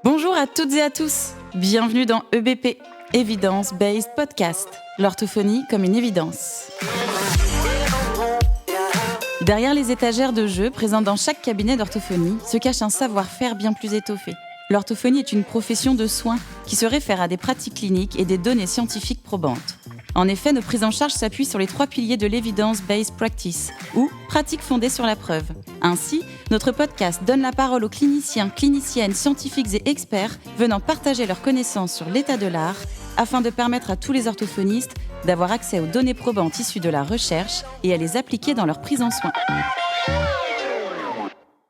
Bonjour à toutes et à tous, bienvenue dans EBP, Evidence Based Podcast, l'orthophonie comme une évidence. Derrière les étagères de jeux présents dans chaque cabinet d'orthophonie se cache un savoir-faire bien plus étoffé. L'orthophonie est une profession de soins qui se réfère à des pratiques cliniques et des données scientifiques probantes. En effet, nos prises en charge s'appuient sur les 3 piliers de l'Evidence-Based Practice, ou pratiques fondées sur la preuve. Ainsi, notre podcast donne la parole aux cliniciens, cliniciennes, scientifiques et experts venant partager leurs connaissances sur l'état de l'art afin de permettre à tous les orthophonistes d'avoir accès aux données probantes issues de la recherche et à les appliquer dans leur prise en soin.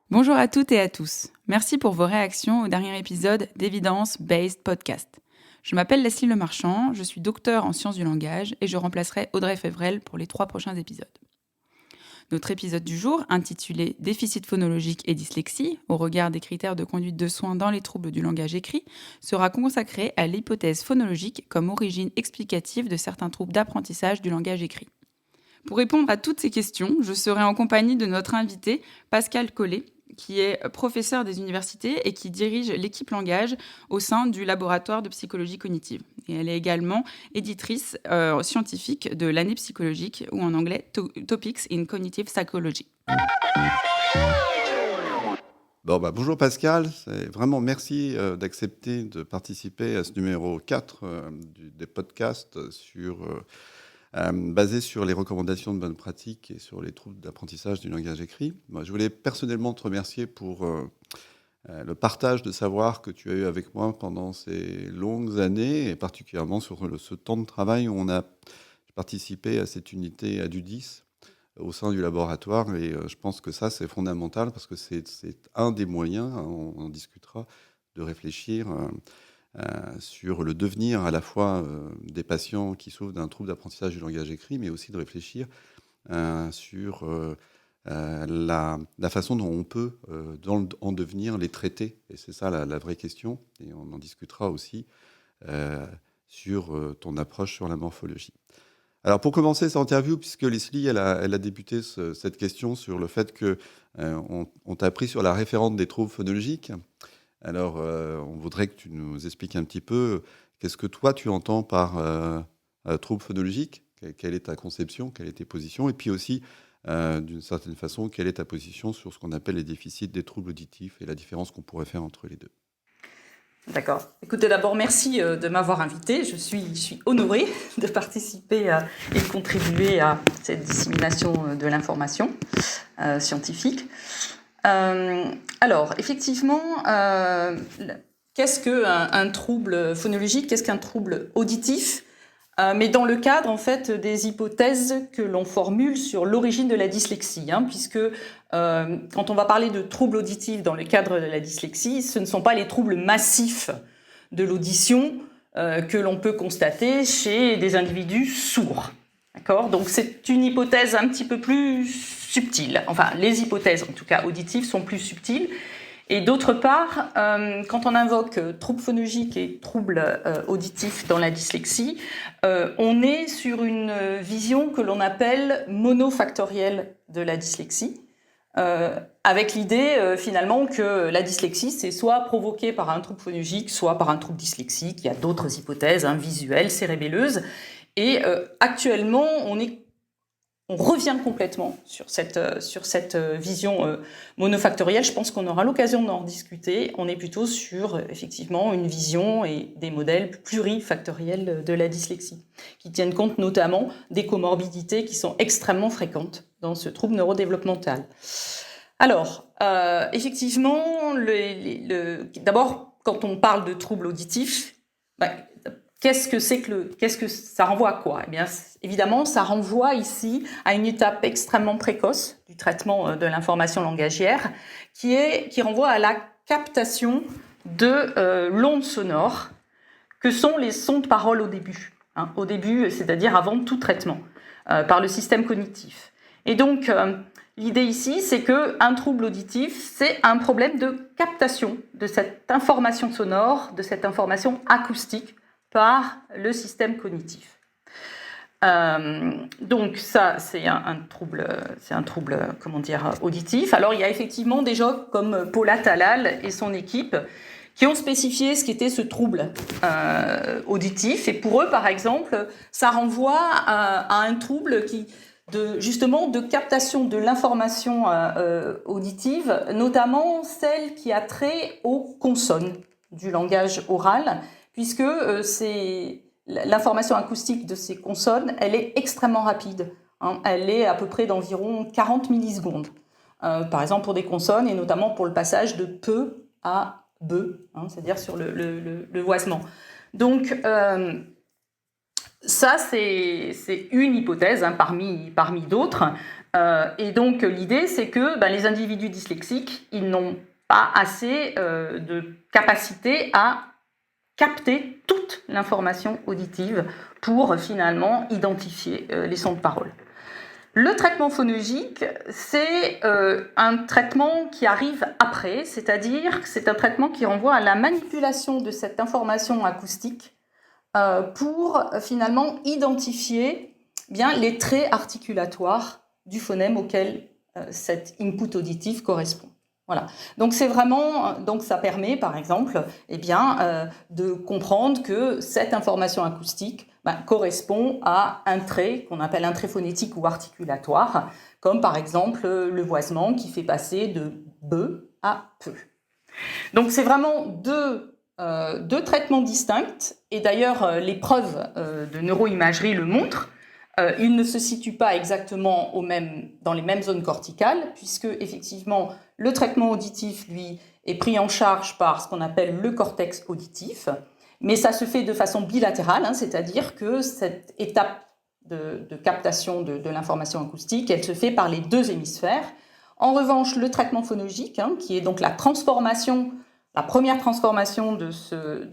Bonjour à toutes et à tous. Merci pour vos réactions au dernier épisode d'Evidence-Based Podcast. Je m'appelle Leslie Lemarchand, je suis docteure en sciences du langage et je remplacerai Audrey Févrel pour les 3 prochains épisodes. Notre épisode du jour, intitulé « Déficit phonologique et dyslexie, au regard des critères de conduite de soins dans les troubles du langage écrit », sera consacré à l'hypothèse phonologique comme origine explicative de certains troubles d'apprentissage du langage écrit. Pour répondre à toutes ces questions, je serai en compagnie de notre invité, Pascale Collet, qui est professeure des universités et qui dirige l'équipe langage au sein du laboratoire de psychologie cognitive. Et elle est également éditrice scientifique de l'année psychologique, ou en anglais Topics in Cognitive Psychology. Bonjour Pascal, vraiment merci d'accepter de participer à ce numéro 4 des podcasts basé sur les recommandations de bonne pratique et sur les troubles d'apprentissage du langage écrit. Je voulais personnellement te remercier pour le partage de savoir que tu as eu avec moi pendant ces longues années, et particulièrement sur ce temps de travail où on a participé à cette unité ADU10 au sein du laboratoire. Et je pense que ça, c'est fondamental parce que c'est un des moyens, on en discutera, de réfléchir sur le devenir à la fois des patients qui souffrent d'un trouble d'apprentissage du langage écrit, mais aussi de réfléchir sur la façon dont on peut, en devenir, les traiter. Et c'est ça la vraie question. Et on en discutera aussi sur ton approche sur la morphologie. Alors pour commencer cette interview, puisque Leslie, elle a débuté cette question sur le fait qu'on t'a appris sur la référente des troubles phonologiques. Alors, on voudrait que tu nous expliques un petit peu qu'est-ce que toi, tu entends par trouble phonologique, quelle est ta conception, quelle est tes positions, et puis aussi, d'une certaine façon, quelle est ta position sur ce qu'on appelle les déficits des troubles auditifs et la différence qu'on pourrait faire entre les deux. D'accord. Écoutez, d'abord, merci de m'avoir invitée. Je suis honorée de participer et de contribuer à cette dissémination de l'information scientifique. Alors, effectivement, qu'est-ce qu'un trouble phonologique ? Qu'est-ce qu'un trouble auditif ? Mais dans le cadre, en fait, des hypothèses que l'on formule sur l'origine de la dyslexie, puisque quand on va parler de troubles auditifs dans le cadre de la dyslexie, ce ne sont pas les troubles massifs de l'audition que l'on peut constater chez des individus sourds. D'accord ? Donc, c'est une hypothèse un petit peu plus subtile. Enfin, les hypothèses, en tout cas auditives, sont plus subtiles. Et d'autre part, quand on invoque troubles phonologiques et troubles auditifs dans la dyslexie, on est sur une vision que l'on appelle monofactorielle de la dyslexie, avec l'idée finalement que la dyslexie, c'est soit provoquée par un trouble phonologique, soit par un trouble dyslexique. Il y a d'autres hypothèses visuelles, cérébelleuses. Et actuellement, on revient complètement sur cette vision monofactorielle. Je pense qu'on aura l'occasion d'en discuter. On est plutôt sur, effectivement, une vision et des modèles plurifactoriels de la dyslexie, qui tiennent compte notamment des comorbidités qui sont extrêmement fréquentes dans ce trouble neurodéveloppemental. Alors, effectivement, d'abord, quand on parle de troubles auditifs, qu'est-ce que ça renvoie à quoi ? Eh bien, évidemment, ça renvoie ici à une étape extrêmement précoce du traitement de l'information langagière qui renvoie à la captation de l'onde sonore que sont les sons de parole au début. Au début, c'est-à-dire avant tout traitement, par le système cognitif. Et donc, l'idée ici, c'est qu'un trouble auditif, c'est un problème de captation de cette information sonore, de cette information acoustique, par le système cognitif. Donc ça, c'est un trouble, auditif. Alors il y a effectivement des gens comme Paula Talal et son équipe qui ont spécifié ce qu'était ce trouble auditif. Et pour eux, par exemple, ça renvoie à un trouble de captation de l'information auditive, notamment celle qui a trait aux consonnes du langage oral, puisque l'information acoustique de ces consonnes, elle est extrêmement rapide. Elle est à peu près d'environ 40 millisecondes. Par exemple, pour des consonnes, et notamment pour le passage de peu à be, c'est-à-dire sur le voisement. Donc, ça, c'est une hypothèse parmi d'autres. Et donc, l'idée, c'est que les individus dyslexiques, ils n'ont pas assez de capacité à capter toute l'information auditive pour finalement identifier les sons de parole. Le traitement phonologique, c'est un traitement qui arrive après, c'est-à-dire que c'est un traitement qui renvoie à la manipulation de cette information acoustique pour finalement identifier bien les traits articulatoires du phonème auquel cet input auditif correspond. Voilà. Donc ça permet par exemple de comprendre que cette information acoustique correspond à un trait qu'on appelle un trait phonétique ou articulatoire, comme par exemple le voisement qui fait passer de be à peu. Donc c'est vraiment deux traitements distincts, et d'ailleurs les preuves de neuroimagerie le montrent. Ils ne se situent pas exactement dans les mêmes zones corticales, puisque effectivement le traitement auditif, lui, est pris en charge par ce qu'on appelle le cortex auditif, mais ça se fait de façon bilatérale, c'est-à-dire que cette étape de captation de l'information acoustique, elle se fait par les deux hémisphères. En revanche, le traitement phonologique, qui est donc la première transformation de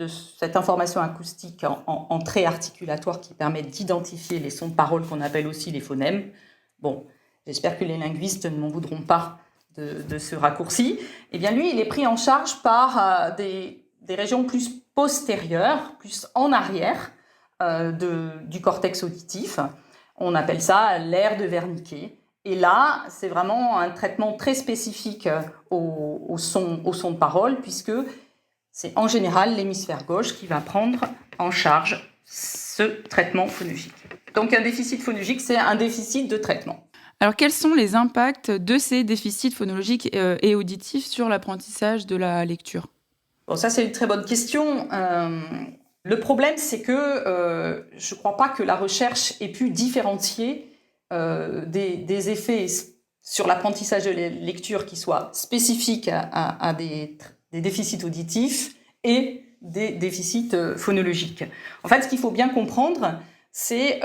cette information acoustique en traits articulatoires qui permettent d'identifier les sons de parole qu'on appelle aussi les phonèmes. Bon, j'espère que les linguistes ne m'en voudront pas de ce raccourci. Eh bien, lui, il est pris en charge par des régions plus postérieures, plus en arrière du cortex auditif. On appelle ça l'aire de Wernicke. Et là, c'est vraiment un traitement très spécifique au son de parole, puisque c'est en général l'hémisphère gauche qui va prendre en charge ce traitement phonologique. Donc un déficit phonologique, c'est un déficit de traitement. Alors quels sont les impacts de ces déficits phonologiques et auditifs sur l'apprentissage de la lecture ? Bon, ça c'est une très bonne question. Le problème, c'est que je ne crois pas que la recherche ait pu différencier des effets sur l'apprentissage de la lecture qui soient spécifiques à des déficits auditifs et des déficits phonologiques. En fait, ce qu'il faut bien comprendre, c'est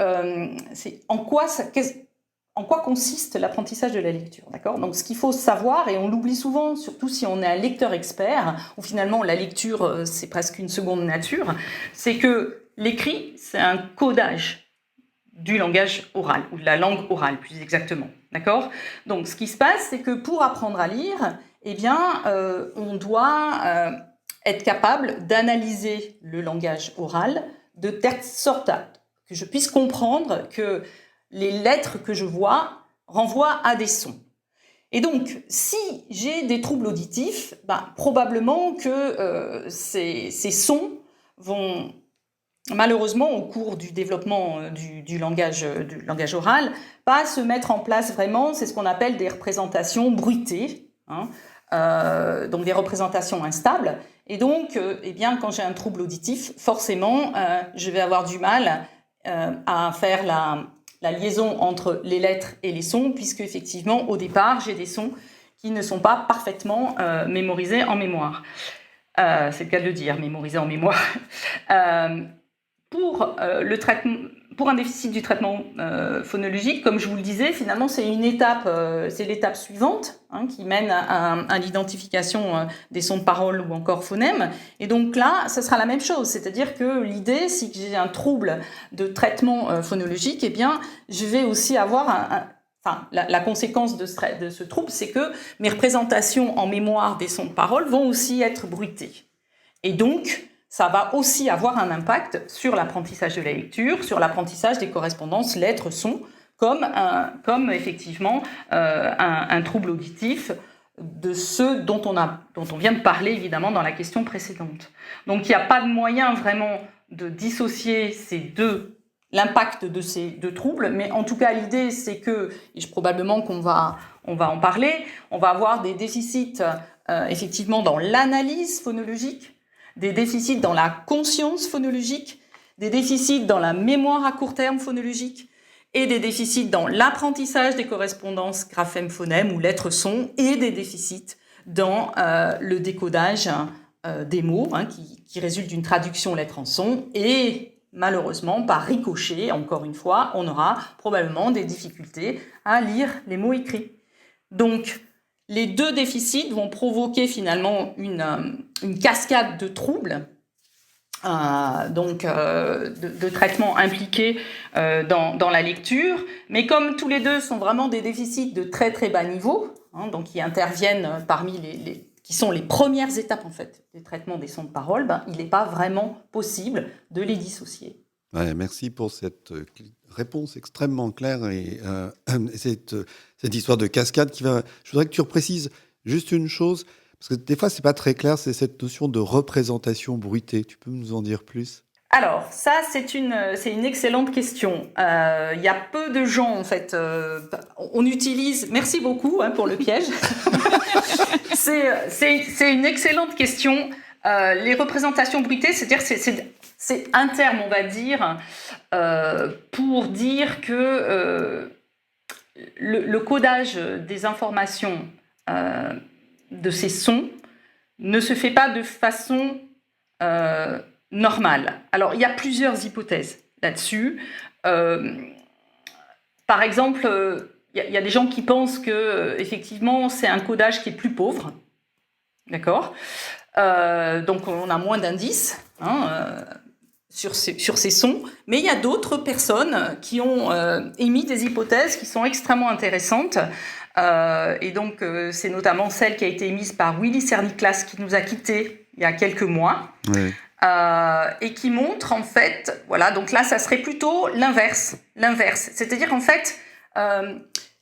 en quoi consiste l'apprentissage de la lecture, d'accord ? Donc, ce qu'il faut savoir, et on l'oublie souvent, surtout si on est un lecteur expert, où finalement la lecture, c'est presque une seconde nature, c'est que l'écrit, c'est un codage du langage oral, ou de la langue orale, plus exactement, d'accord ? Donc, ce qui se passe, c'est que pour apprendre à lire, on doit être capable d'analyser le langage oral de telle sorte que je puisse comprendre que les lettres que je vois renvoient à des sons. Et donc, si j'ai des troubles auditifs, probablement que ces sons vont, malheureusement, au cours du développement du langage oral, pas se mettre en place vraiment, c'est ce qu'on appelle des représentations bruitées, donc des représentations instables. Et donc, quand j'ai un trouble auditif, forcément, je vais avoir du mal à faire la liaison entre les lettres et les sons, puisque effectivement, au départ, j'ai des sons qui ne sont pas parfaitement mémorisés en mémoire. C'est le cas de le dire, mémorisés en mémoire. Pour un déficit du traitement phonologique, comme je vous le disais, finalement, c'est l'étape suivante qui mène à l'identification des sons de parole ou encore phonèmes. Et donc là, ce sera la même chose. C'est-à-dire que l'idée, si j'ai un trouble de traitement phonologique, je vais aussi avoir la conséquence de ce trouble, c'est que mes représentations en mémoire des sons de parole vont aussi être bruitées. Et donc, ça va aussi avoir un impact sur l'apprentissage de la lecture, sur l'apprentissage des correspondances lettres-sons, comme effectivement un trouble auditif de ceux dont on vient de parler évidemment dans la question précédente. Donc il n'y a pas de moyen vraiment de dissocier l'impact de ces deux troubles, mais en tout cas l'idée c'est que, et probablement qu'on va en parler, on va avoir des déficits effectivement dans l'analyse phonologique, des déficits dans la conscience phonologique, des déficits dans la mémoire à court terme phonologique, et des déficits dans l'apprentissage des correspondances graphème-phonème ou lettres-sons, et des déficits dans le décodage des mots, qui résultent d'une traduction lettre en son, et malheureusement, par ricochet, encore une fois, on aura probablement des difficultés à lire les mots écrits. Donc, les deux déficits vont provoquer finalement une cascade de troubles, de traitements impliqués dans la lecture, mais comme tous les deux sont vraiment des déficits de très très bas niveau, donc qui interviennent parmi qui sont les premières étapes en fait des traitements des sons de parole, il n'est pas vraiment possible de les dissocier. Ouais, merci pour cette réponse extrêmement claire et cette histoire de cascade je voudrais que tu reprécises juste une chose. Parce que des fois, c'est pas très clair, c'est cette notion de représentation bruitée. Tu peux nous en dire plus ? Alors, ça, c'est une excellente question. Il y a peu de gens, en fait. On utilise... Merci beaucoup pour le piège. C'est une excellente question. Les représentations bruitées, c'est-à-dire c'est un terme, on va dire, pour dire que le codage des informations de ces sons ne se fait pas de façon normale. Alors, il y a plusieurs hypothèses là-dessus. Par exemple, il y a des gens qui pensent que effectivement, c'est un codage qui est plus pauvre. D'accord ? Donc, on a moins d'indices sur ces sons. Mais il y a d'autres personnes qui ont émis des hypothèses qui sont extrêmement intéressantes. Et donc, c'est notamment celle qui a été émise par Willy Serniclas, qui nous a quittés il y a quelques mois, oui. Et qui montre, en fait, voilà, donc là, ça serait plutôt l'inverse. C'est-à-dire, en fait,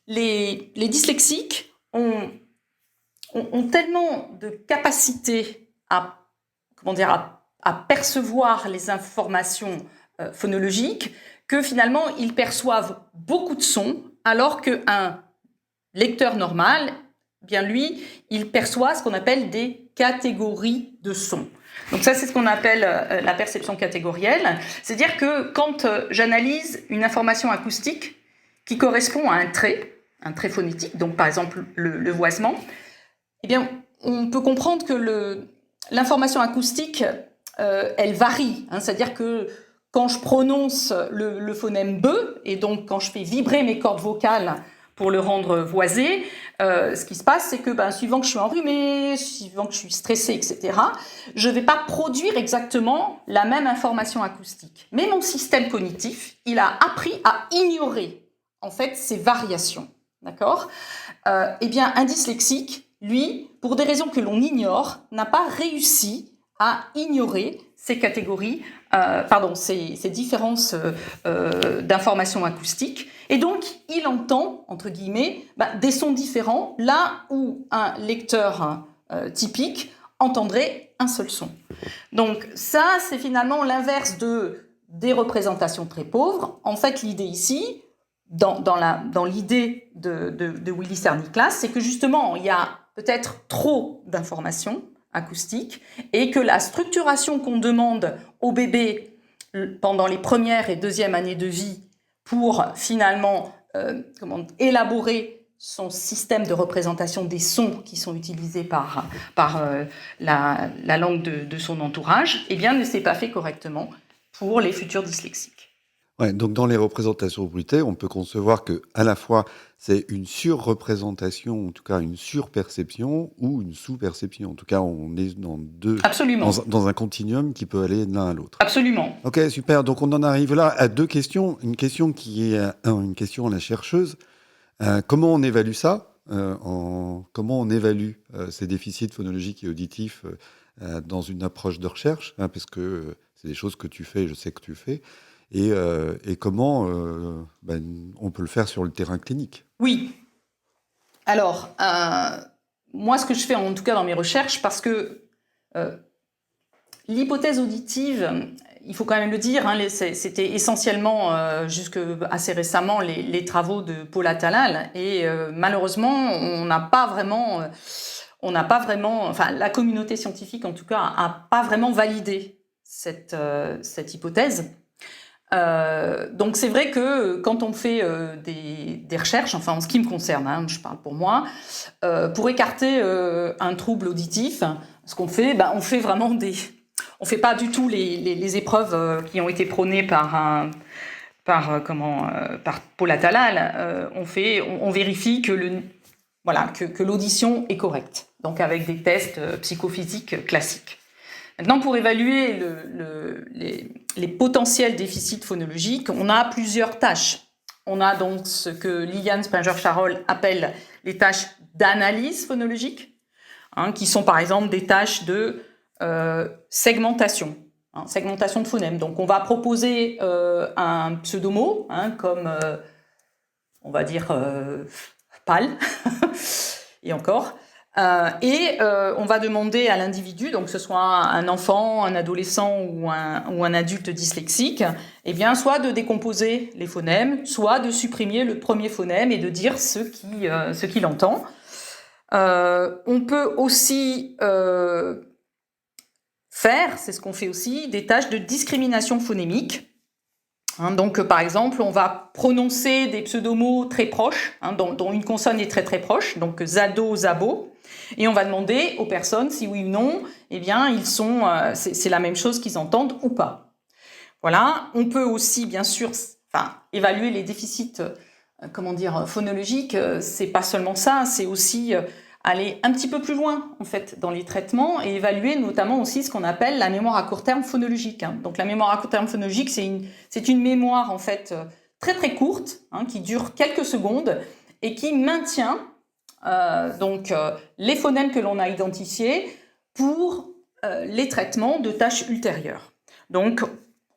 les dyslexiques ont tellement de capacité à percevoir les informations phonologiques que finalement, ils perçoivent beaucoup de sons, alors qu'un lecteur normal, bien lui, il perçoit ce qu'on appelle des catégories de sons. Donc ça, c'est ce qu'on appelle la perception catégorielle. C'est-à-dire que quand j'analyse une information acoustique qui correspond à un trait phonétique, donc par exemple le voisement, eh bien, on peut comprendre que l'information acoustique, elle varie. C'est-à-dire que quand je prononce le phonème B, et donc quand je fais vibrer mes cordes vocales pour le rendre voisé, ce qui se passe, c'est que suivant que je suis enrhumée, suivant que je suis stressée, etc., je ne vais pas produire exactement la même information acoustique. Mais mon système cognitif, il a appris à ignorer, en fait, ces variations. D'accord ? Eh bien, un dyslexique, lui, pour des raisons que l'on ignore, n'a pas réussi à ignorer ces catégories, ces différences d'informations acoustiques. Et donc, il entend, entre guillemets, des sons différents, là où un lecteur typique entendrait un seul son. Donc ça, c'est finalement l'inverse des représentations très pauvres. En fait, l'idée ici, dans l'idée de Willy Serniclas, c'est que justement, il y a peut-être trop d'informations acoustiques et que la structuration qu'on demande au bébé pendant les premières et deuxièmes années de vie pour finalement élaborer son système de représentation des sons qui sont utilisés par la langue de son entourage, eh bien, ne s'est pas fait correctement pour les futurs dyslexiques. Ouais, donc dans les représentations bruitées, on peut concevoir que à la fois c'est une surreprésentation, en tout cas une surperception ou une sous-perception. En tout cas, on est dans un continuum qui peut aller de l'un à l'autre. Absolument. Ok, super. Donc on en arrive là à deux questions. Une question qui est une question à la chercheuse. Comment on évalue ça ? comment on évalue ces déficits phonologiques et auditifs dans une approche de recherche, hein, parce que c'est des choses que tu fais, je sais que tu fais, et comment on peut le faire sur le terrain clinique. Oui. Alors, moi, ce que je fais en tout cas dans mes recherches, parce que l'hypothèse auditive, il faut quand même le dire, hein, c'était essentiellement, jusque assez récemment, les travaux de Paul Attalal, et malheureusement, on n'a pas vraiment, enfin, la communauté scientifique en tout cas, n'a pas vraiment validé cette hypothèse. Donc c'est vrai que quand on fait des recherches, enfin en ce qui me concerne, hein, je parle pour moi, pour écarter un trouble auditif, ce qu'on fait, on fait vraiment on fait pas du tout les épreuves qui ont été prônées par Paul Attalal. On vérifie que l'audition est correcte, donc avec des tests psychophysiques classiques. Maintenant, pour évaluer les potentiels déficits phonologiques, on a plusieurs tâches. On a donc ce que Liliane Spinger-Charol appelle les tâches d'analyse phonologique, hein, qui sont par exemple des tâches de segmentation, hein, segmentation de phonèmes. Donc on va proposer un pseudomot, hein, comme on va dire pâle, et encore. On va demander à l'individu, donc que ce soit un enfant, un adolescent ou un adulte dyslexique, soit de décomposer les phonèmes, soit de supprimer le premier phonème et de dire ce qu'il entend. On peut aussi faire, c'est ce qu'on fait aussi, des tâches de discrimination phonémique. Hein, donc, par exemple, on va prononcer des pseudomots très proches, hein, dont une consonne est très très proche, donc zado, zabo. Et on va demander aux personnes si oui ou non, c'est la même chose qu'ils entendent ou pas. Voilà. On peut aussi, bien sûr, évaluer les déficits, phonologiques. C'est pas seulement ça, c'est aussi aller un petit peu plus loin, en fait, dans les traitements et évaluer notamment aussi ce qu'on appelle la mémoire à court terme phonologique. Hein. Donc, la mémoire à court terme phonologique, c'est une mémoire, en fait, très très courte, hein, qui dure quelques secondes et qui maintient les phonèmes que l'on a identifiés pour les traitements de tâches ultérieures. Donc,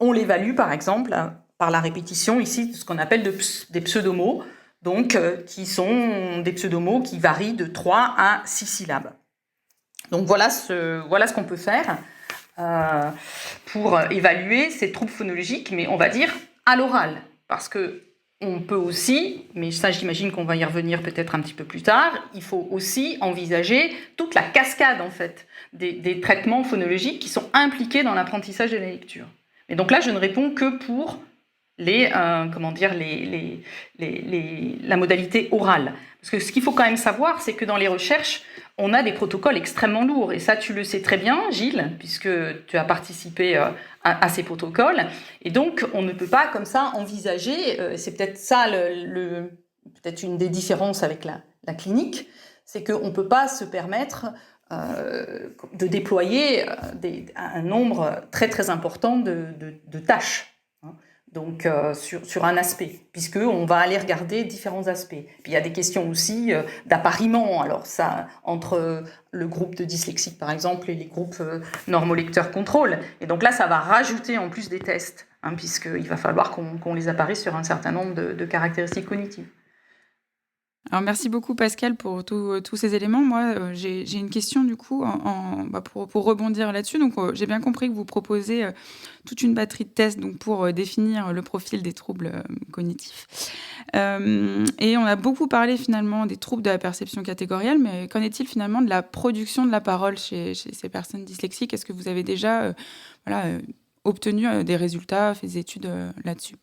on l'évalue par exemple par la répétition ici de ce qu'on appelle des pseudomots, donc qui sont des pseudomots qui varient de 3 à 6 syllabes. Donc voilà ce qu'on peut faire pour évaluer ces troubles phonologiques, mais on va dire à l'oral, parce que on peut aussi, mais ça j'imagine qu'on va y revenir peut-être un petit peu plus tard, il faut aussi envisager toute la cascade en fait des traitements phonologiques qui sont impliqués dans l'apprentissage de la lecture. Et donc là je ne réponds que pour la modalité orale. Parce que ce qu'il faut quand même savoir, c'est que dans les recherches, on a des protocoles extrêmement lourds. Et ça, tu le sais très bien, Gilles, puisque tu as participé à ces protocoles. Et donc, on ne peut pas comme ça envisager, c'est peut-être ça peut-être une des différences avec la clinique, c'est qu'on ne peut pas se permettre de déployer un nombre très très important de tâches. Donc sur un aspect, puisqu'on va aller regarder différents aspects. Puis il y a des questions aussi d'appariement, alors ça, entre le groupe de dyslexique par exemple et les groupes normolecteurs contrôle. Et donc là, ça va rajouter en plus des tests, hein, puisqu'il va falloir qu'on les apparie sur un certain nombre de caractéristiques cognitives. Alors merci beaucoup Pascal pour tous ces éléments. Moi, j'ai une question du coup pour rebondir là-dessus. Donc j'ai bien compris que vous proposez toute une batterie de tests donc, pour définir le profil des troubles cognitifs. Et on a beaucoup parlé finalement des troubles de la perception catégorielle, mais qu'en est-il finalement de la production de la parole chez ces personnes dyslexiques ? Est-ce que vous avez déjà obtenu des résultats, fait des études là-dessus ?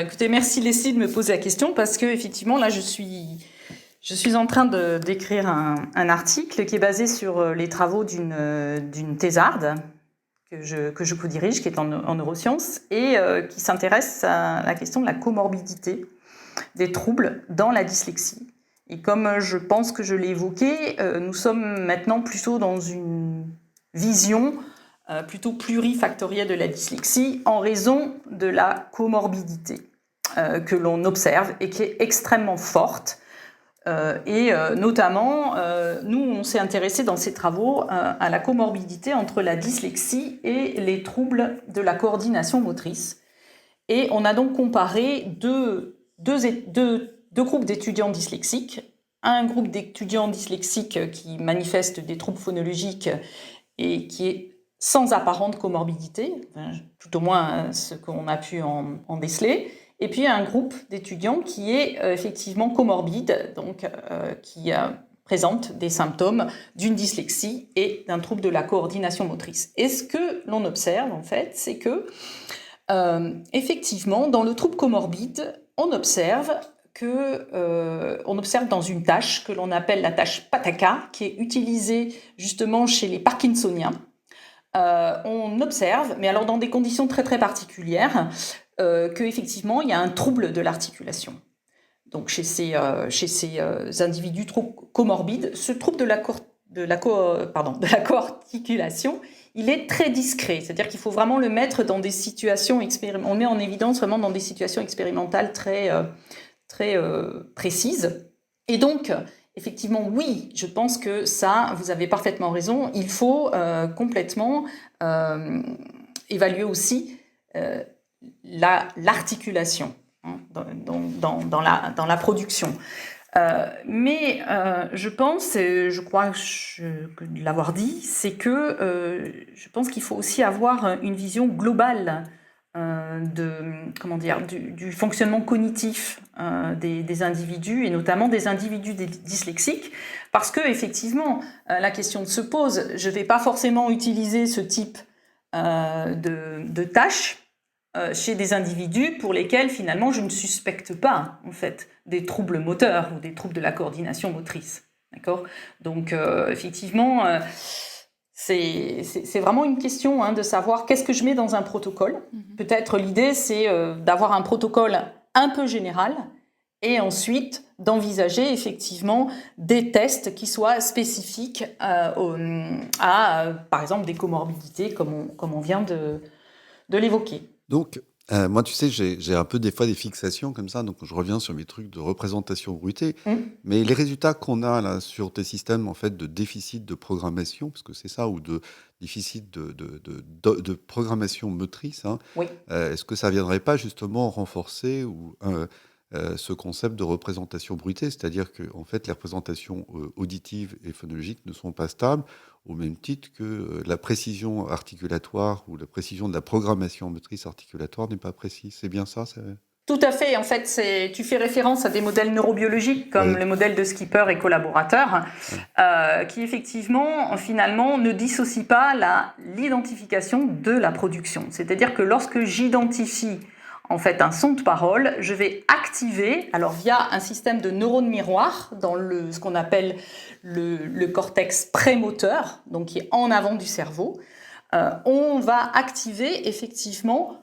Écoutez, merci Leslie de me poser la question parce que effectivement là je suis en train d'écrire un article qui est basé sur les travaux d'une thésarde que je co-dirige, qui est en neurosciences et qui s'intéresse à la question de la comorbidité des troubles dans la dyslexie. Et comme je pense que je l'ai évoqué, nous sommes maintenant plutôt dans une vision plutôt plurifactorielle de la dyslexie en raison de la comorbidité que l'on observe et qui est extrêmement forte Notamment, nous, on s'est intéressé dans ces travaux à la comorbidité entre la dyslexie et les troubles de la coordination motrice. Et on a donc comparé deux groupes d'étudiants dyslexiques. Un groupe d'étudiants dyslexiques qui manifestent des troubles phonologiques et qui est sans apparente comorbidité, tout au moins ce qu'on a pu en déceler. Et puis un groupe d'étudiants qui est effectivement comorbide, donc qui présente des symptômes d'une dyslexie et d'un trouble de la coordination motrice. Et ce que l'on observe, en fait, c'est que, effectivement, dans le trouble comorbide, on observe dans une tâche que l'on appelle la tâche Pataka, qui est utilisée justement chez les Parkinsoniens. On observe, mais alors dans des conditions très très particulières, qu'effectivement il y a un trouble de l'articulation. Donc chez ces individus trop comorbides, ce trouble de la coarticulation, il est très discret, c'est-à-dire qu'il faut vraiment le mettre dans des situations on met en évidence vraiment dans des situations expérimentales très précises. Et donc effectivement, oui, je pense que ça, vous avez parfaitement raison, il faut complètement évaluer aussi l'articulation dans la production. Mais je pense, et je crois de l'avoir dit, c'est que je pense qu'il faut aussi avoir une vision globale du fonctionnement cognitif des individus et notamment des individus dyslexiques, parce que effectivement la question se pose. Je ne vais pas forcément utiliser ce type de tâches chez des individus pour lesquels finalement je ne suspecte pas en fait des troubles moteurs ou des troubles de la coordination motrice. D'accord ? Donc effectivement c'est vraiment une question de savoir qu'est-ce que je mets dans un protocole. Peut-être l'idée, c'est d'avoir un protocole un peu général et ensuite d'envisager effectivement des tests qui soient spécifiques à par exemple, des comorbidités comme on vient de l'évoquer. Donc, moi, tu sais, j'ai un peu des fois des fixations comme ça, donc je reviens sur mes trucs de représentation bruitée. Mais les résultats qu'on a là sur tes systèmes en fait de déficit de programmation, parce que c'est ça, ou de déficit de programmation motrice, Oui. Est-ce que ça viendrait pas justement renforcer ce concept de représentation bruitée, c'est-à-dire que en fait les représentations auditives et phonologiques ne sont pas stables, au même titre que la précision articulatoire ou la précision de la programmation motrice articulatoire n'est pas précise. C'est bien ça? Tout à fait. En fait, tu fais référence à des modèles neurobiologiques comme le modèle de Skipper et collaborateurs, qui effectivement, finalement, ne dissocient pas l'identification de la production. C'est-à-dire que lorsque j'identifie en fait un son de parole, je vais activer, alors via un système de neurones miroirs dans ce qu'on appelle le cortex prémoteur, donc qui est en avant du cerveau, on va activer effectivement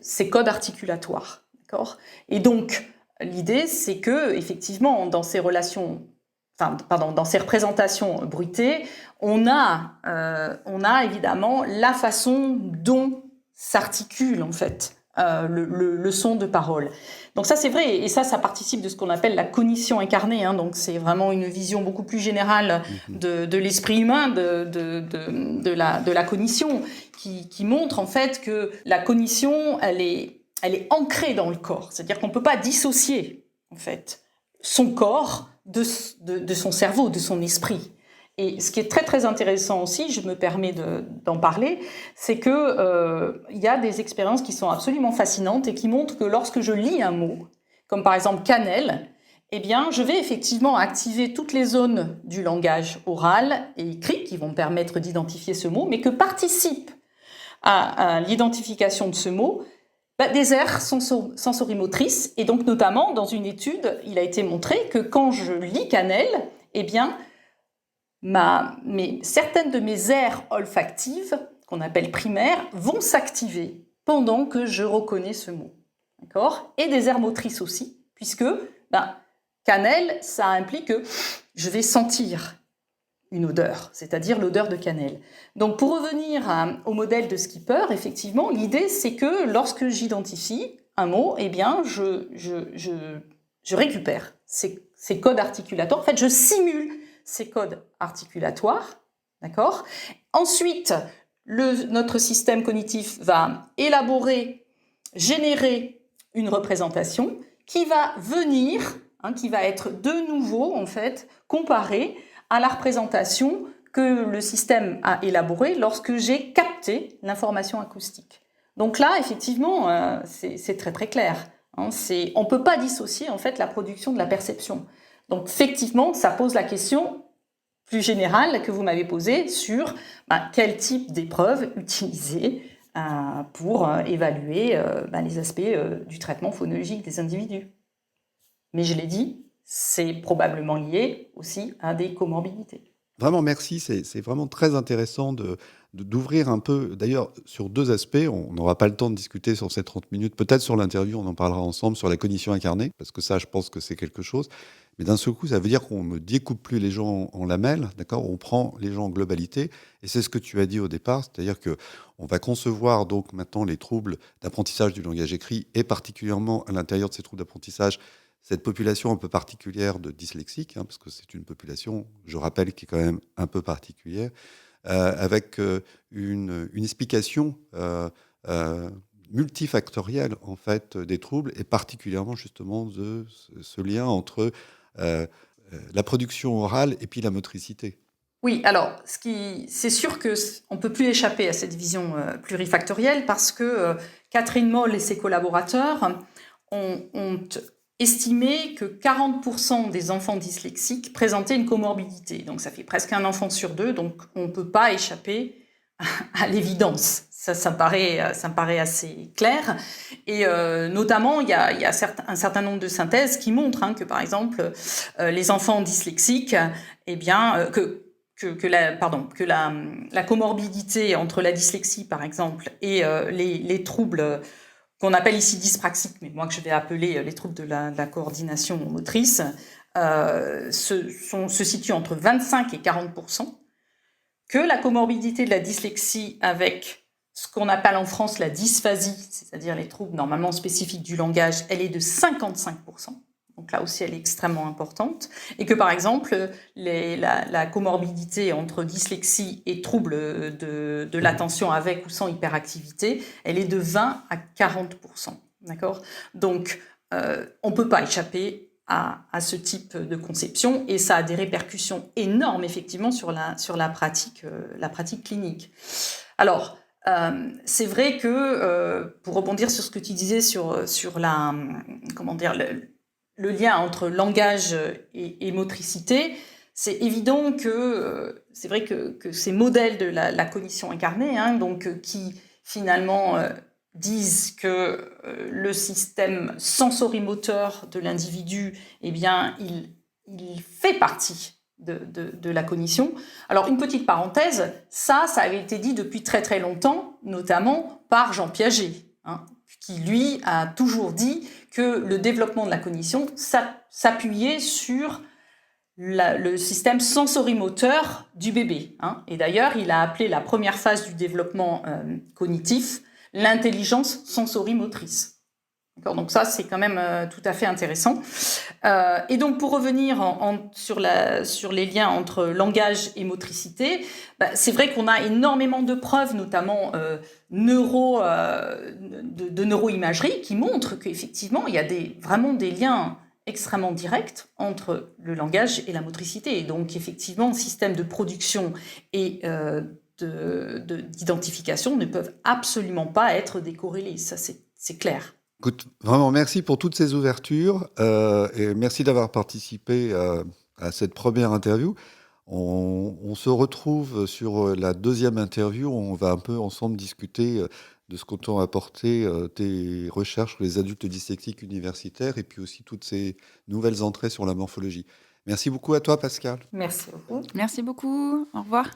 ces codes articulatoires. D'accord ? Et donc, l'idée, c'est que effectivement, dans ces représentations bruitées, on a évidemment la façon dont s'articule en fait le son de parole. Donc ça c'est vrai, et ça participe de ce qu'on appelle la cognition incarnée, donc c'est vraiment une vision beaucoup plus générale de l'esprit humain, de la cognition, qui montre en fait que la cognition elle est ancrée dans le corps, c'est-à-dire qu'on ne peut pas dissocier en fait son corps de son cerveau, de son esprit. Et ce qui est très très intéressant aussi, je me permets d'en parler, c'est que y a des expériences qui sont absolument fascinantes et qui montrent que lorsque je lis un mot, comme par exemple cannelle, eh bien je vais effectivement activer toutes les zones du langage oral et écrit qui vont me permettre d'identifier ce mot, mais que participent à l'identification de ce mot des aires sensorimotrices. Et donc notamment dans une étude, il a été montré que quand je lis cannelle, eh bien certaines de mes aires olfactives, qu'on appelle primaires, vont s'activer pendant que je reconnais ce mot. D'accord ? Et des aires motrices aussi, puisque cannelle, ça implique que je vais sentir une odeur, c'est-à-dire l'odeur de cannelle. Donc pour revenir au modèle de Skipper, effectivement, l'idée c'est que lorsque j'identifie un mot, eh bien je récupère ces ces codes articulatoires. En fait, je simule ces codes articulatoires, d'accord ? Ensuite, notre système cognitif va générer une représentation qui va venir, qui va être de nouveau, en fait, comparée à la représentation que le système a élaborée lorsque j'ai capté l'information acoustique. Donc là, effectivement, c'est très très clair. On ne peut pas dissocier en fait la production de la perception. Donc effectivement, ça pose la question plus générale que vous m'avez posée sur quel type d'épreuve utiliser pour évaluer les aspects du traitement phonologique des individus. Mais je l'ai dit, c'est probablement lié aussi à des comorbidités. Vraiment, merci. C'est vraiment très intéressant d'ouvrir un peu, d'ailleurs, sur 2 aspects. On n'aura pas le temps de discuter sur ces 30 minutes. Peut-être sur l'interview, on en parlera ensemble, sur la cognition incarnée, parce que ça, je pense que c'est quelque chose. Mais d'un seul coup, ça veut dire qu'on ne découpe plus les gens en lamelles, d'accord ? On prend les gens en globalité. Et c'est ce que tu as dit au départ, c'est-à-dire qu'on va concevoir donc maintenant les troubles d'apprentissage du langage écrit, et particulièrement à l'intérieur de ces troubles d'apprentissage, cette population un peu particulière de dyslexiques, parce que c'est une population, je rappelle, qui est quand même un peu particulière, avec une explication multifactorielle en fait des troubles, et particulièrement justement de ce lien entre la production orale et puis la motricité. Oui, alors c'est sûr qu'on ne peut plus échapper à cette vision plurifactorielle parce que Catherine Moll et ses collaborateurs ont estimé que 40% des enfants dyslexiques présentaient une comorbidité. Donc ça fait presque un enfant sur 2, donc on ne peut pas échapper à l'évidence. Ça me paraît assez clair. Et notamment, il y a un certain nombre de synthèses qui montrent que, par exemple, les enfants dyslexiques, que la comorbidité entre la dyslexie, par exemple, et les troubles qu'on appelle ici dyspraxiques, mais moi que je vais appeler les troubles de la coordination motrice, se situent entre 25 et 40%, que la comorbidité de la dyslexie avec ce qu'on appelle en France la dysphasie, c'est-à-dire les troubles normalement spécifiques du langage, elle est de 55%. Donc là aussi, elle est extrêmement importante. Et que par exemple, la comorbidité entre dyslexie et troubles de l'attention avec ou sans hyperactivité, elle est de 20 à 40%. D'accord ? Donc, on ne peut pas échapper à ce type de conception et ça a des répercussions énormes, effectivement, sur la pratique clinique. Alors, c'est vrai que, pour rebondir sur ce que tu disais sur le lien entre langage et motricité, c'est évident que c'est vrai que ces modèles de la cognition incarnée, qui finalement disent que le système sensorimoteur de l'individu, eh bien, il fait partie de la cognition. Alors, une petite parenthèse, ça avait été dit depuis très très longtemps, notamment par Jean Piaget, qui lui a toujours dit que le développement de la cognition s'appuyait sur le système sensorimoteur du bébé. Et d'ailleurs, il a appelé la première phase du développement cognitif l'intelligence sensorimotrice. D'accord, donc ça, c'est quand même tout à fait intéressant. Et donc, pour revenir sur les liens entre langage et motricité, c'est vrai qu'on a énormément de preuves, notamment de neuroimagerie, qui montrent qu'effectivement, il y a vraiment des liens extrêmement directs entre le langage et la motricité. Et donc, effectivement, le système de production et d'identification ne peuvent absolument pas être décorrélés. Ça, c'est clair. Écoute, vraiment, merci pour toutes ces ouvertures et merci d'avoir participé à cette première interview. On se retrouve sur la deuxième interview. On va un peu ensemble discuter de ce qu'ont apporté tes recherches sur les adultes dyslexiques universitaires et puis aussi toutes ces nouvelles entrées sur la morphologie. Merci beaucoup à toi, Pascal. Merci beaucoup. Merci beaucoup. Au revoir.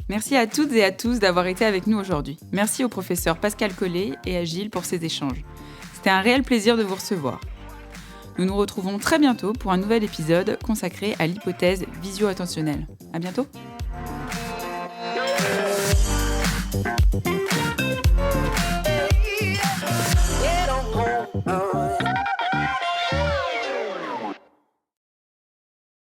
Merci à toutes et à tous d'avoir été avec nous aujourd'hui. Merci au professeur Pascal Collet et à Gilles pour ces échanges. C'était un réel plaisir de vous recevoir. Nous nous retrouvons très bientôt pour un nouvel épisode consacré à l'hypothèse visio-attentionnelle. À bientôt. Yeah, don't hold on.